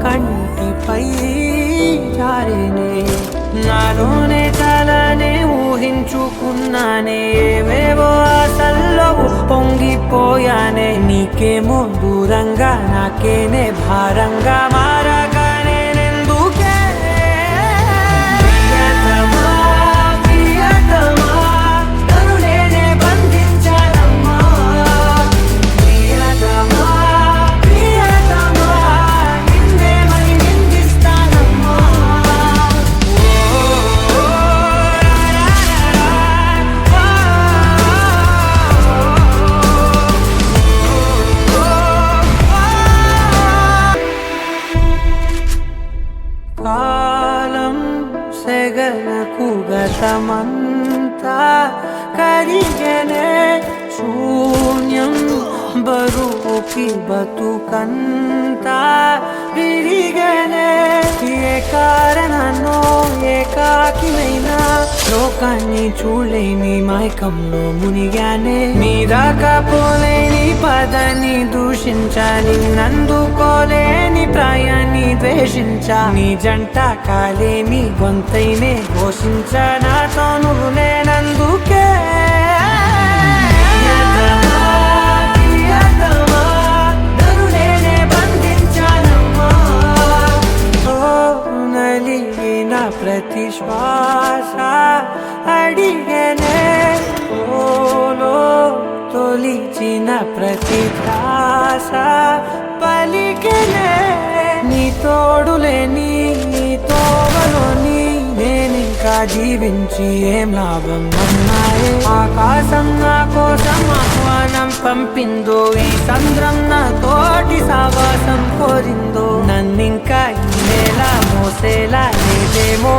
కంటిపై జారేనే నాలోనే చాలానే ఊహించుకున్నానే ఏవేవో ఆశల్లో పొంగిపోయానే నీకేమో దూరంగా నాకేనే భారంగా మారగానే నెందుకే ప్రియతమా ప్రియతమా నన్ను నేనే బంధించానమ్మా ప్రియతమా ప్రియతమా నిన్నే మరి నిందిస్తానమ్మా కాలం సెగలకు గతమంతా కరిగనే శూన్యం బరువుకి బతుకంతా విరిగనే ఏ కారణాన్నో ఏకాకినైనా లోకాన్ని చూడలేని మైకంలో మునిగానే నీ దాకా పోలేని పదని దూషించాలి నందుకోలేని ప్రాయాన్ని ద్వేషించా నీ జంట కాలేని గొంతైనే ఘోషించా నాతో నువ్వు లేనందుకే ప్రియతమా, నన్ను నేనే బంధించానమ్మా. ఓ నలిగిన ప్రతి శ్వాస అడిగనే ఓలో తొలిచిన ప్రతి ధ్యాస పలికినే నీ తోడులేని నీ తోవలోని నేనింకా జీవించి ఏం లాభం అన్నాయే ఆకాశం నా కోసం ఆహ్వానం పంపిందో ఈ సంద్రం నా తోటి సావాసం కోరిందో నన్నింకా ఈ నేల మోసేలా లేదేమో